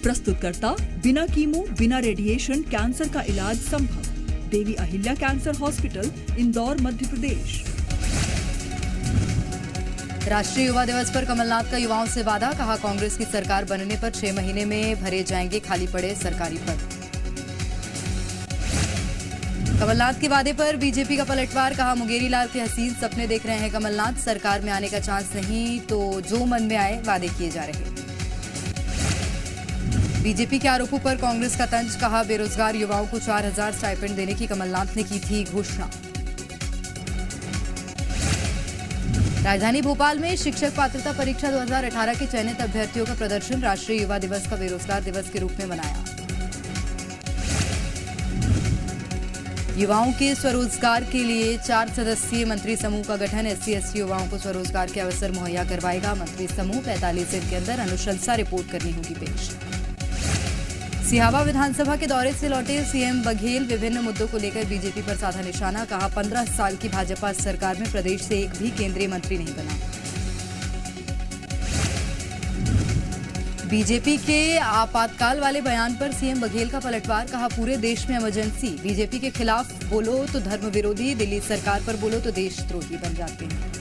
प्रस्तुतकर्ता बिना कीमो बिना radiation cancer का इलाज संभव। Devi Ahilya cancer hospital, Indore, Madhya Pradesh. राष्ट्रीय युवा दिवस पर कमलनाथ का युवाओं से वादा, कहा कांग्रेस की सरकार बनने पर 6 महीने में भरे जाएंगे खाली पड़े सरकारी पद। कमलनाथ के वादे पर बीजेपी का पलटवार, कहा मुंगेरी लाल के हसीन सपने देख रहे हैं कमलनाथ, सरकार में आने का चांस नहीं तो जो मन में आए वादे किए जा रहे। बीजेपी के आरोपों पर कांग्रेस का तंज, कहा बेरोजगार युवाओं को 4000 स्टाइपेंड देने की कमलनाथ ने की थी घोषणा। राजधानी भोपाल में शिक्षक पात्रता परीक्षा 2018 के चयनित अभ्यर्थियों का प्रदर्शन, राष्ट्रीय युवा दिवस का बेरोजगार दिवस के रूप में मनाया। युवाओं के स्वरोजगार के लिए 4 सदस्यीय मंत्री समूह का गठन, SC/ST युवाओं को स्वरोजगार के अवसर मुहैया करवाएगा मंत्री समूह। 45 दिन के अंदर अनुशंसा रिपोर्ट करनी होगी पेश। सिहावा विधानसभा के दौरे से लौटे सीएम बघेल, विभिन्न मुद्दों को लेकर बीजेपी पर साधा निशाना, कहा 15 साल की भाजपा सरकार में प्रदेश से एक भी केंद्रीय मंत्री नहीं बना। बीजेपी के आपातकाल वाले बयान पर सीएम बघेल का पलटवार, कहा पूरे देश में इमरजेंसी, बीजेपी के खिलाफ बोलो तो धर्म विरोधी, दिल्ली सरकार पर बोलो तो देशद्रोही बन जाते हैं।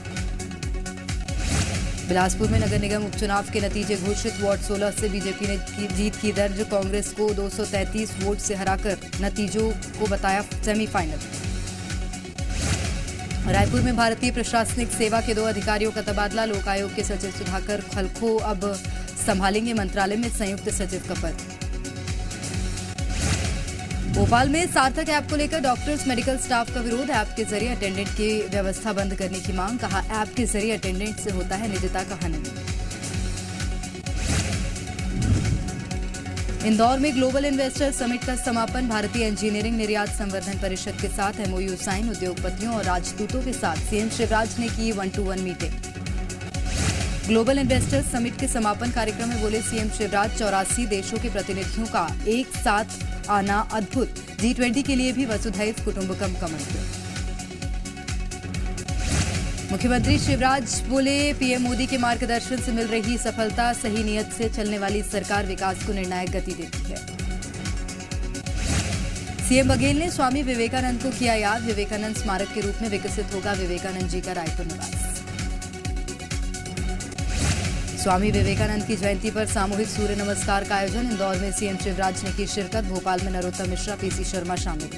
बिलासपुर में नगर निगम उपचुनाव के नतीजे घोषित, वार्ड 16 से बीजेपी ने जीत की दर्ज, कांग्रेस को 233 वोट से हराकर नतीजों को बताया सेमीफाइनल। रायपुर में भारतीय प्रशासनिक सेवा के 2 अधिकारियों का तबादला, लोक आयोग के सचिव सुधाकर खलखो अब संभालेंगे मंत्रालय में संयुक्त सचिव का पद। भोपाल में सार्थक ऐप को लेकर डॉक्टर्स मेडिकल स्टाफ का विरोध, ऐप के जरिए अटेंडेंट की व्यवस्था बंद करने की मांग, कहा ऐप के जरिए अटेंडेंट से होता है निजता का हनन। इंदौर में ग्लोबल इन्वेस्टर समिट का समापन, भारतीय इंजीनियरिंग निर्यात संवर्धन परिषद के साथ MOU साइन, उद्योगपतियों और राजदूतों के साथ सीएम शिवराज ने की 1-to-1 meeting. Global investors summit के समापन कार्यक्रम में बोले सीएम शिवराज, 84 देशों के प्रतिनिधियों का एक साथ आना अद्भुत, G20 के लिए भी वसुधैव कुटुंबकम का मंत्र। मुख्यमंत्री शिवराज बोले पीएम मोदी के मार्गदर्शन से मिल रही सफलता, सही नियत से चलने वाली सरकार विकास को निर्णायक गति देती है। सीएम बघेल ने स्वामी विवेकानंद को किया याद, विवेकानंद स्मारक के रूप में विकसित होगा विवेकानंद जी का रायपुर निवास। स्वामी विवेकानंद की जयंती पर सामूहिक सूर्य नमस्कार का आयोजन, इंदौर में सीएम शिवराज ने की शिरकत, भोपाल में नरोत्तम मिश्रा, PC शर्मा शामिल।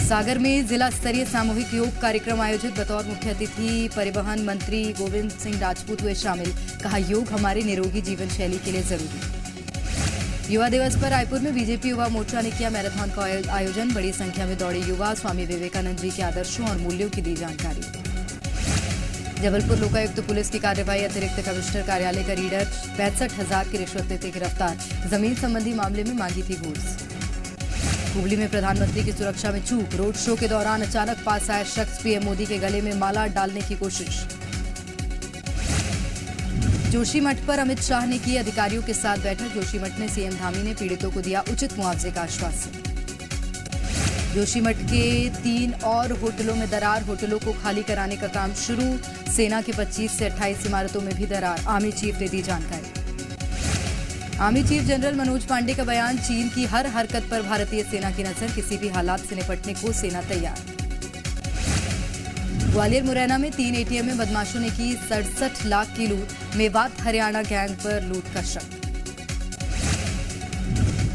सागर में जिला स्तरीय सामूहिक योग कार्यक्रम आयोजित, बतौर मुख्य अतिथि परिवहन मंत्री गोविंद सिंह राजपूत हुए शामिल, कहा योग हमारे निरोगी जीवन शैली के लिए जरूरी। युवा दिवस पर रायपुर में बीजेपी युवा मोर्चा ने किया मैराथन का आयोजन, बड़ी संख्या में दौड़े युवा, स्वामी विवेकानंद जी के आदर्शों और मूल्यों की दी जानकारी। जबलपुर लोकायुक्त पुलिस की कार्रवाई, अतिरिक्त कमिश्नर कार्यालय का रीडर 65,000 की रिश्वत लेते गिरफ्तार, जमीन संबंधी मामले में मांगी थी घूस। हुबली में प्रधानमंत्री की सुरक्षा में चूक, रोड शो के दौरान अचानक पास आया शख्स, पीएम मोदी के गले में माला डालने की कोशिश। जोशीमठ पर अमित शाह ने की अधिकारियों के साथ बैठक, जोशीमठ में सीएम धामी ने पीड़ितों को दिया उचित मुआवजे का आश्वासन। जोशीमठ के 3 और होटलों में दरार, होटलों को खाली कराने का काम शुरू, सेना के 25 से 28 इमारतों में भी दरार, आर्मी चीफ ने दी जानकारी। Army chief general Manoj Pandey का बयान, चीन की हर हरकत पर भारतीय सेना की नजर, किसी भी हालात से निपटने को सेना तैयार। ग्वालियर मुरैना में 3 ATM में बदमाशों ने की 67 लाख की लूट, मेवात हरियाणा गैंग पर लूट का शक।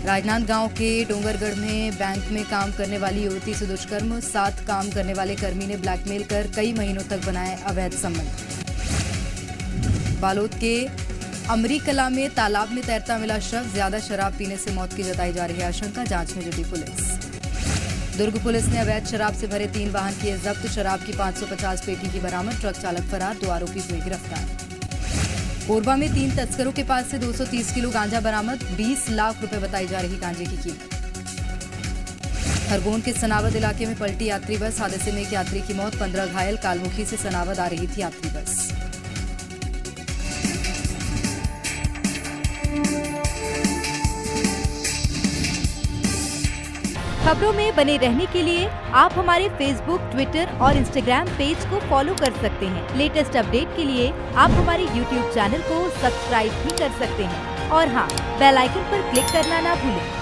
राजनांदगांव के डोंगरगढ़ में बैंक में काम करने वाली युवती से दुष्कर्म, 7 काम करने वाले कर्मी ने ब्लैकमेल कर कई महीनों तक बनाए अवैध संबंध। बालोद के अमरीकला में तालाब में तैरता मिला शव, ज्यादा शराब पीने से मौत की जताई जा रही आशंका, जांच में जुटी पुलिस। दुर्ग पुलिस ने अवैध शराब से भरे 3 वाहन किए जब्त, शराब की 550 पेटी की बरामद, ट्रक चालक फरार, 2 आरोपी हुए गिरफ्तार। कोरबा में 3 तस्करों के पास से 230 किलो गांजा बरामद, 20 लाख रुपए बताई जा रही गांजे की कीमत। खरगोन के सनावद इलाके में पलटी यात्री बस, हादसे में एक यात्री की मौत, 15 घायल, कालमुखी से सनावद आ रही थी यात्री बस। खबरों में बने रहने के लिए आप हमारे फेसबुक, ट्विटर और इंस्टाग्राम पेज को फॉलो कर सकते हैं। लेटेस्ट अपडेट के लिए आप हमारे यूट्यूब चैनल को सब्सक्राइब भी कर सकते हैं। और हाँ, बेल आइकन पर क्लिक करना ना भूलें।